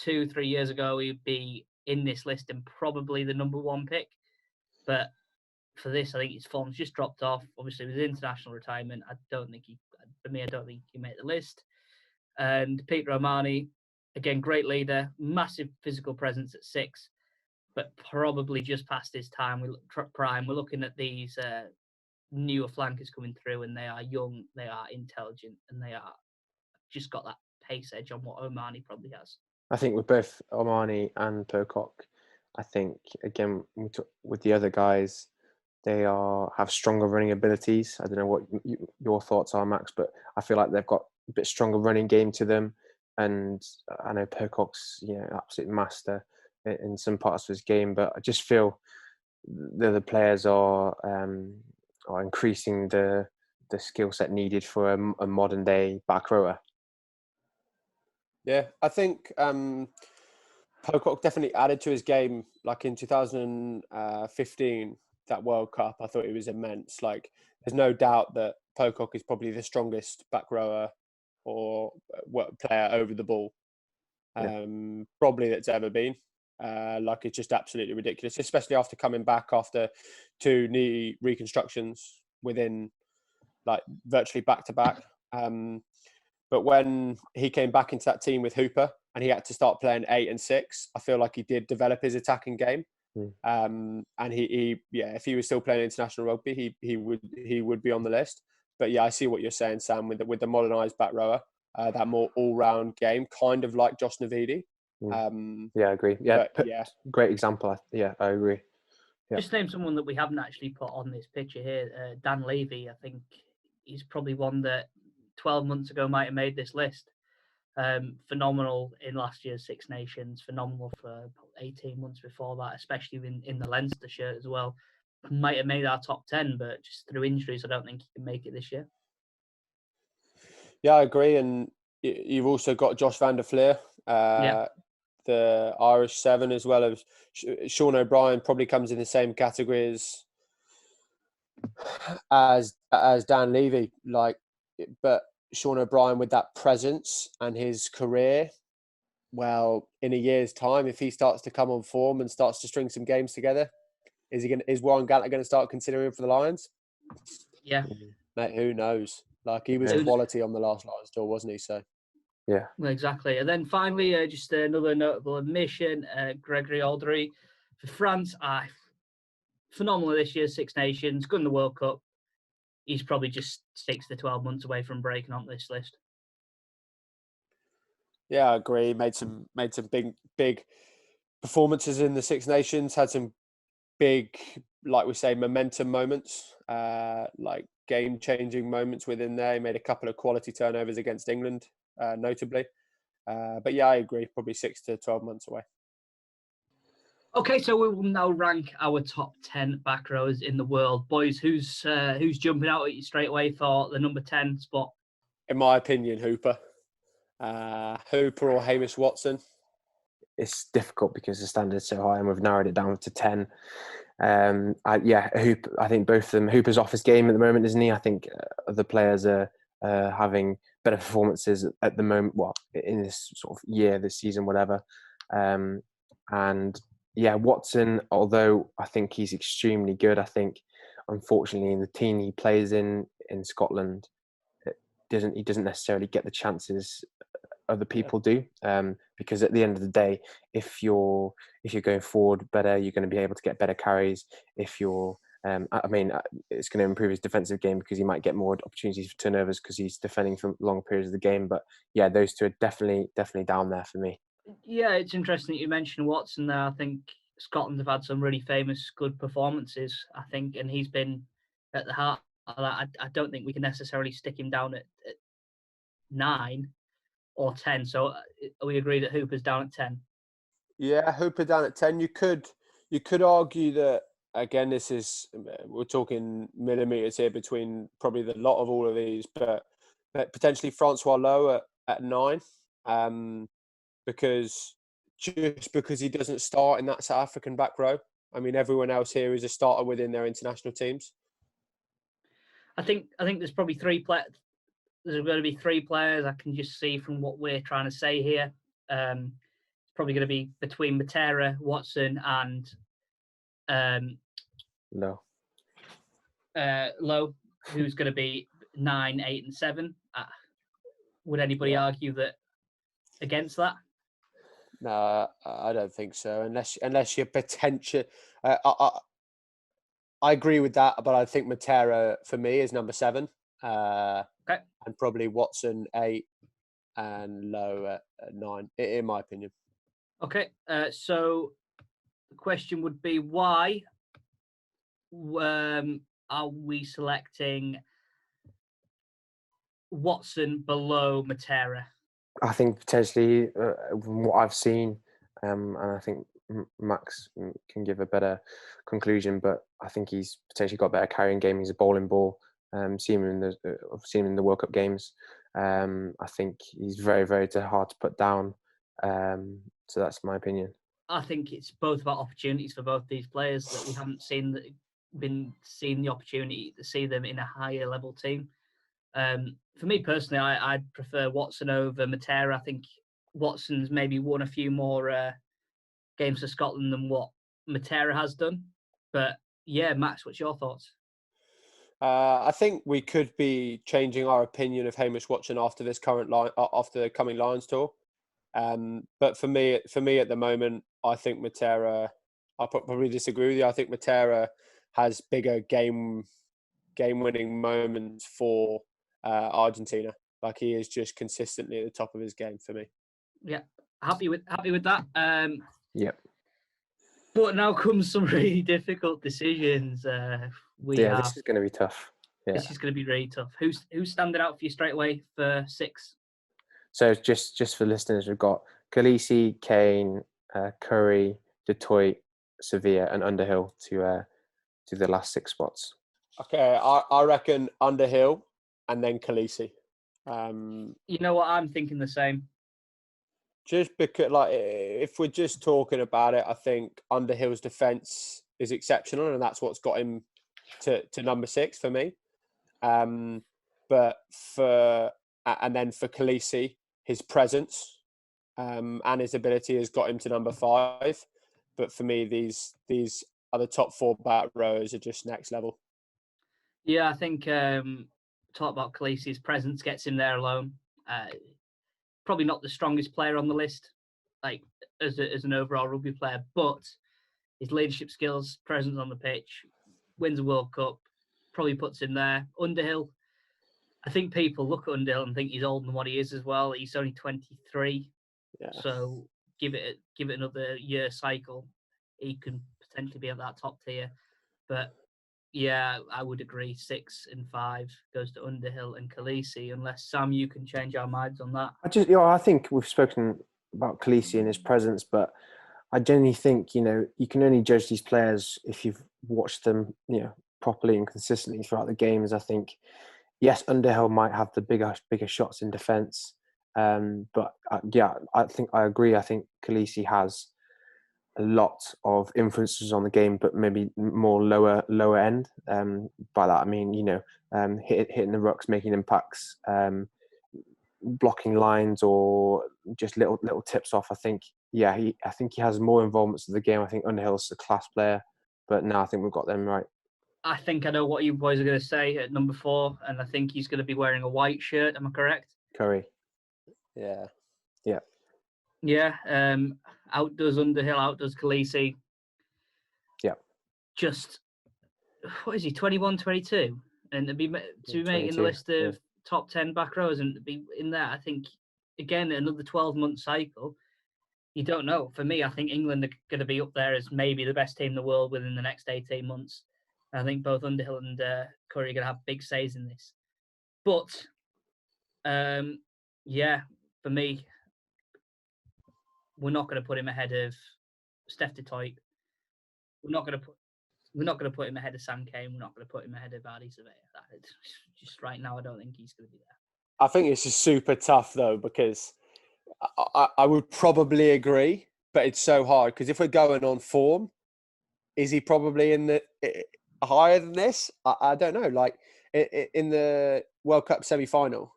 2-3 years ago he'd be in this list and probably the number one pick, but for this I think his form's just dropped off. Obviously with his international retirement, I don't think he made the list. And Peter Omani, again, great leader, massive physical presence at 6, but probably just past his prime. We're looking at these newer flankers coming through, and they are young, they are intelligent, and they are just got that pace edge on what Omani probably has. I think with both Omani and Pocock, I think again with the other guys, they have stronger running abilities. I don't know what your thoughts are, Max, but I feel like they've got a bit stronger running game to them. And I know Pocock's absolute master in some parts of his game, but I just feel the other players are increasing the skill set needed for a modern day back rower. Yeah, I think Pocock definitely added to his game. Like in 2015, that World Cup, I thought it was immense. Like, there's no doubt that Pocock is probably the strongest back rower or player over the ball, probably that's ever been. Like, it's just absolutely ridiculous, especially after coming back after 2 knee reconstructions within like virtually back to back. But when he came back into that team with Hooper and he had to start playing 8 and 6, I feel like he did develop his attacking game. And he if he was still playing international rugby, he would be on the list. But yeah, I see what you're saying, Sam, with the modernised back rower, that more all-round game, kind of like Josh Navidi. Yeah, I agree. Yeah, yeah, great example. Yeah, I agree. Yeah. Just name someone that we haven't actually put on this picture here. Dan Levy, I think he's probably one that 12 months ago might have made this list. Phenomenal in last year's Six Nations, phenomenal for 18 months before that, especially in the Leinster shirt as well. Might have made our top 10, but just through injuries, I don't think he can make it this year. Yeah, I agree. And you've also got Josh van der Fleer, the Irish 7, as well as Sean O'Brien, probably comes in the same category as Dan Levy. Like, but Sean O'Brien with that presence and his career, well, in a year's time, if he starts to come on form and starts to string some games together, is Warren Gatland going to start considering him for the Lions? Yeah, mate, who knows? Like, he was quality on the last Lions tour, wasn't he? So yeah, well, exactly. And then finally, just another notable admission: Gregory Aldery for France. phenomenal this year, Six Nations, good in the World Cup. He's probably just 6 to 12 months away from breaking on this list. Yeah, I agree. Made some big performances in the Six Nations. Had some big, like we say, momentum moments, like game-changing moments within there. He made a couple of quality turnovers against England, notably. But yeah, I agree. Probably 6 to 12 months away. Okay, so we will now rank our top 10 back rows in the world. Boys, who's jumping out at you straight away for the number 10 spot? In my opinion, Hooper. Hooper or Hamish Watson. It's difficult because the standard's so high and we've narrowed it down to 10. Hooper, I think both of them. Hooper's off his game at the moment, isn't he? I think the players are having better performances at the moment, well, in this sort of year, this season, whatever. And yeah, Watson, although I think he's extremely good, I think unfortunately in the team he plays in Scotland, he doesn't necessarily get the chances other people do. Because at the end of the day, if you're going forward better, you're going to be able to get better carries. If you're it's going to improve his defensive game because he might get more opportunities for turnovers because he's defending for long periods of the game. But yeah, those two are definitely down there for me. Yeah, it's interesting that you mentioned Watson there. I think Scotland have had some really famous, good performances, I think, and he's been at the heart of that. I don't think we can necessarily stick him down at 9 or 10. So we agree that Hooper's down at 10. Yeah, Hooper down at 10. You could argue that, again, we're talking millimetres here between probably the lot of all of these, but potentially Francois Louw at 9. Because he doesn't start in that South African back row. I mean, everyone else here is a starter within their international teams. I think there's probably 3 players. There's going to be 3 players I can just see from what we're trying to say here. It's probably going to be between Matera, Watson, and Louw, who's going to be 9, 8, and 7. Would anybody argue that against that? No, I don't think so. Unless you're potential, I agree with that, but I think Matera for me is number 7. Okay. And probably Watson 8 and Louw at 9, in my opinion. Okay. So the question would be, why are we selecting Watson below Matera? I think potentially from what I've seen, and I think Max can give a better conclusion, but I think he's potentially got a better carrying game. He's a bowling ball. Seen him in the World Cup games. I think he's very, very hard to put down. So that's my opinion. I think it's both about opportunities for both these players that we haven't been seeing the opportunity to see them in a higher level team. For me personally, I'd prefer Watson over Matera. I think Watson's maybe won a few more games for Scotland than what Matera has done. But yeah, Max, what's your thoughts? I think we could be changing our opinion of Hamish Watson after this after the coming Lions tour. But for me at the moment, I think Matera. I probably disagree with you. I think Matera has bigger game-winning moments for Argentina. Like, he is just consistently at the top of his game for me. Yeah, happy with that. Yep. But now comes some really difficult decisions. This is going to be tough. Yeah. This is going to be really tough. Who's standing out for you straight away for 6? So just for listeners, we've got Kolisi, Kane, Curry, Detroit, Savea, and Underhill to the last 6 spots. Okay, I reckon Underhill and then Kolisi. You know what? I'm thinking the same. Just because, like, if we're just talking about it, I think Underhill's defence is exceptional, and that's what's got him to number 6 for me. And then for Kolisi, his presence and his ability has got him to number 5. But for me, these are the top 4 back rows are just next level. Yeah, I think talk about Kolisi's presence gets him there alone. Probably not the strongest player on the list, like as an overall rugby player, but his leadership skills, presence on the pitch, wins a World Cup, probably puts him there. Underhill, I think people look at Underhill and think he's older than what he is as well. He's only 23, so give it another year cycle, he can potentially be at that top tier. But yeah, I would agree. 6 and 5 goes to Underhill and Kolisi, unless Sam, you can change our minds on that. I think we've spoken about Kolisi and his presence, but I genuinely think, you can only judge these players if you've watched them, properly and consistently throughout the games. I think, yes, Underhill might have the bigger shots in defence, but I think I agree. I think Kolisi has a lot of influences on the game, but maybe more lower end. By that I mean, hitting the rucks, making impacts, blocking lines, or just little tips off. I think he has more involvements of the game. I think Underhill's a class player, but now I think we've got them right. I think I know what you boys are going to say at number 4, and I think he's going to be wearing a white shirt. Am I correct? Curry. Yeah. Outdoes Underhill, outdoes Kolisi. Yeah. Just, what is he, 21, 22? And to be making the list of top 10 back rows and to be in there, I think, again, another 12-month cycle. You don't know. For me, I think England are going to be up there as maybe the best team in the world within the next 18 months. I think both Underhill and Curry are going to have big says in this. But, for me, we're not going to put him ahead of Steph Detroit. We're not going to put him ahead of Sam Cane. We're not going to put him ahead of Ardie Savea. Just right now, I don't think he's going to be there. I think it's just super tough though, because I would probably agree, but it's so hard because if we're going on form, is he probably in the higher than this? I don't know. Like in the World Cup semi-final,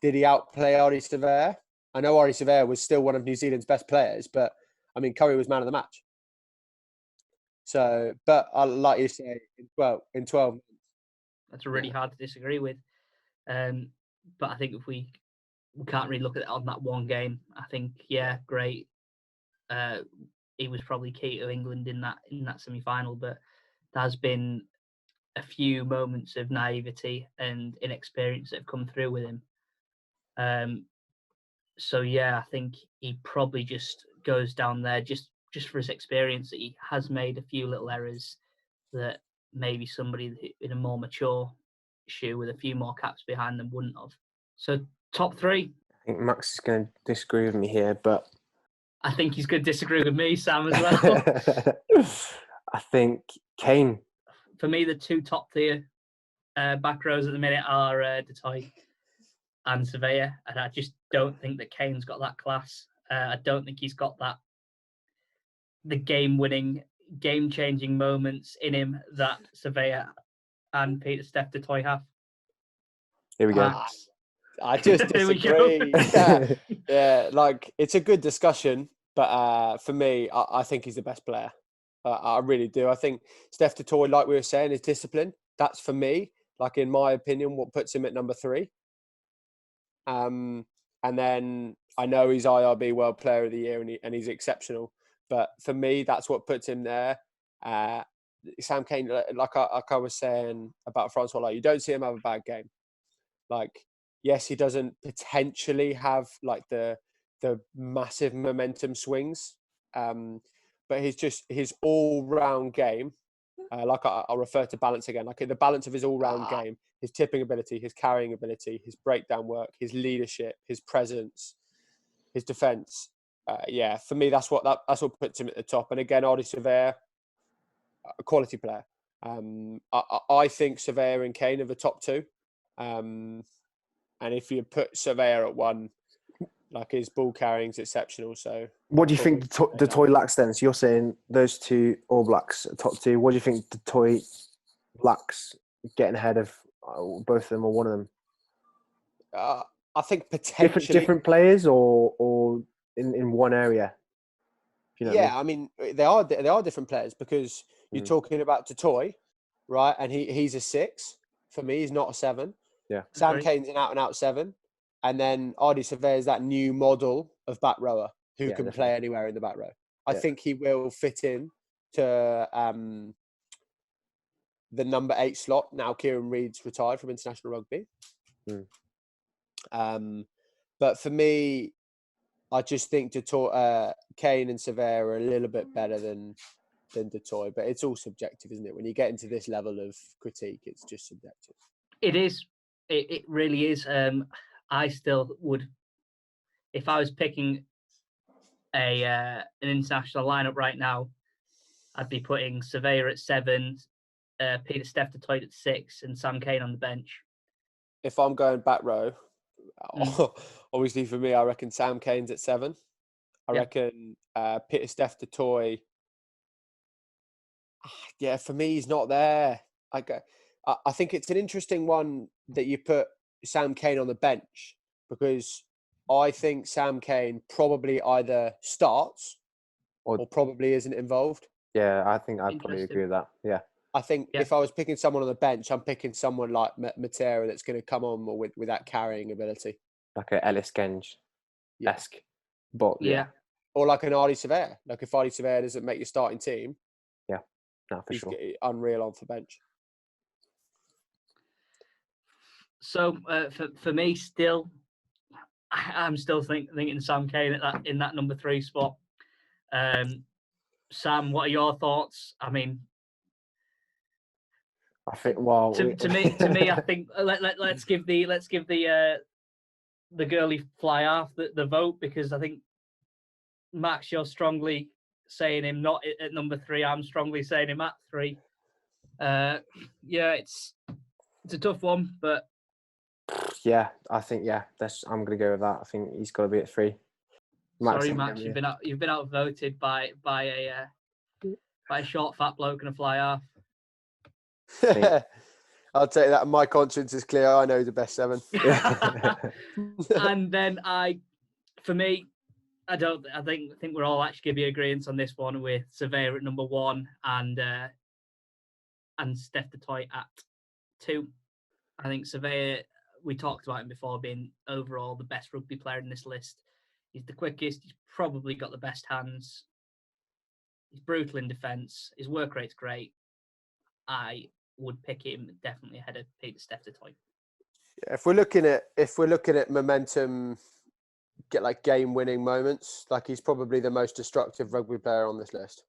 did he outplay Ardie Savea? I know Ardie Savea was still one of New Zealand's best players, but I mean, Curry was man of the match. So, but like you say, in 12 months. That's really hard to disagree with. But I think if we can't really look at it on that one game. I think, great. He was probably key to England in that semi-final, but there's been a few moments of naivety and inexperience that have come through with him. I think he probably just goes down there just for his experience, that he has made a few little errors that maybe somebody in a more mature shoe with a few more caps behind them wouldn't have. So top 3. I think Max is going to disagree with me here, but I think he's going to disagree with me, Sam, as well. I think Cane. For me, the 2 top tier back rows at the minute are Detroit and Savea, and I just don't think that Kane's got that class. I don't think he's got the game-winning, game-changing moments in him that Savea and Steph Detroit have. Here we go. I just disagree. Like it's a good discussion, but for me, I think he's the best player. I really do. I think Steph Detroit, like we were saying, is discipline. That's for me, like in my opinion, what puts him at number 3. And then I know he's IRB World Player of the Year and he's exceptional. But for me, that's what puts him there. Sam Cane, like I was saying about Francois Louw, you don't see him have a bad game. Like, yes, he doesn't potentially have like the massive momentum swings, but his all-round game, like I'll refer to balance again, like the balance of his all-round game, his tipping ability, his carrying ability, his breakdown work, his leadership, his presence, his defence. For me, that's what puts him at the top. And again, Ardie Savea, a quality player. I think Savea and Cane are the top 2. And if you put Savea at 1, like his ball carrying is exceptional. So, what do you think Detroit lacks then? So you're saying those 2 All Blacks top 2. What do you think Detroit lacks getting ahead of both of them or one of them? I think potentially different players or in one area. You know I mean they are different players, because you're talking about Detroit, right? And he's a 6 for me. He's not a 7. Yeah, Sam Cane's an out 7, and then Ardie Savea is that new model of back rower who can play anywhere in the back row. I think he will fit in to the number 8 slot. Now Kieran Reid's retired from international rugby. But for me, I just think Kane and Savea are a little bit better than Du Toit, but it's all subjective, isn't it? When you get into this level of critique, it's just subjective. It is. It really is. I still would, if I was picking an international lineup right now, I'd be putting Savea at 7, Peter Steph Du Toit at 6, and Sam Cane on the bench. If I'm going back row, obviously for me, I reckon Sam Cane's at 7. I reckon Peter Steph Du Toit. Yeah, for me, he's not there. I think it's an interesting one that you put Sam Cane on the bench, because I think Sam Cane probably either starts or probably isn't involved. Yeah, I think I'd probably agree with that. Yeah. I think if I was picking someone on the bench, I'm picking someone like Matera that's going to come on with that carrying ability. Like a Ellis Genge-esque. But yeah. Or like an Ardie Savea. Like if Ardie Savea doesn't make your starting team, no, for sure. Unreal on for bench. So for me, still, I'm still thinking Sam Cane in that number 3 spot. Sam, what are your thoughts? I mean, I think to me, I think let's give the girly fly half the vote, because I think Max, you're strongly saying him not at number 3. I'm strongly saying him at 3. It's a tough one, but yeah, I think I'm gonna go with that. I think he's got to be at 3. Sorry, Max, you've been outvoted by a short fat bloke and a fly half. I'll take that. My conscience is clear. I know the best 7. And then I think we're all actually going to be agreeing on this one, with Savea at number 1 and Steph Du Toit at 2. I think Savea, we talked about him before being overall the best rugby player in this list. He's the quickest. He's probably got the best hands. He's brutal in defence. His work rate's great. I would pick him definitely ahead of Peter Steph Du Toit. Yeah, if we're looking at momentum, get like game-winning moments, like he's probably the most destructive rugby player on this list.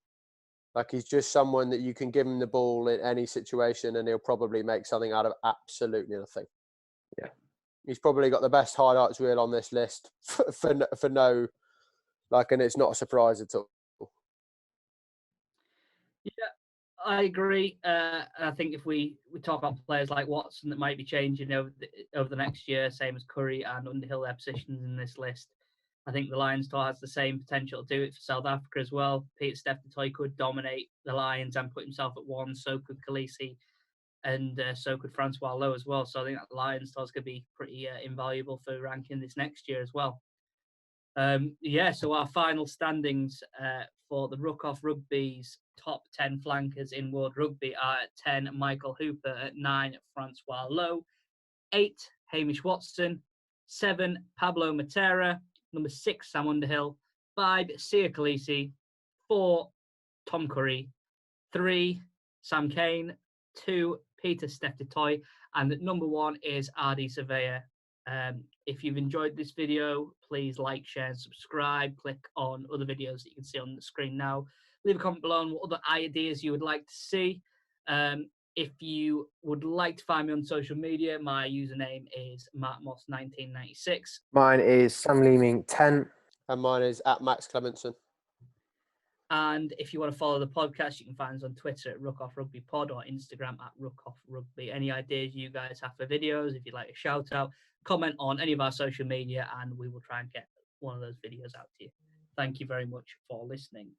Like he's just someone that you can give him the ball in any situation and he'll probably make something out of absolutely nothing. Yeah. He's probably got the best highlights reel on this list for no, like, and it's not a surprise at all. Yeah, I agree. I think if we talk about players like Watson that might be changing over the next year, same as Curry and Underhill, their positions in this list, I think the Lions still has the same potential to do it for South Africa as well. Peter Steph Du Toit could dominate the Lions and put himself at 1. So could Kolisi, and so could Francois Louw as well. So I think that the Lions still could be pretty invaluable for ranking this next year as well. So our final standings for the Ruck Off Rugby's top 10 flankers in World Rugby are at 10, Michael Hooper; at 9, Francois Louw; 8, Hamish Watson; 7, Pablo Matera; number 6, Sam Underhill; 5, Sia Kolisi; 4, Tom Curry; 3, Sam Cane; 2, Peter Steph Du Toit; and at number 1 is Ardie Savea. If you've enjoyed this video, please like, share, and subscribe. Click on other videos that you can see on the screen now. Leave a comment below on what other ideas you would like to see. If you would like to find me on social media, my username is MarkMoss1996. Mine is Sam Leeming 10. And mine is at Max Clementson. And if you want to follow the podcast, you can find us on Twitter at Ruck Off Rugby Pod or Instagram at Ruck Off Rugby. Any ideas you guys have for videos, if you'd like a shout out, comment on any of our social media and we will try and get one of those videos out to you. Thank you very much for listening.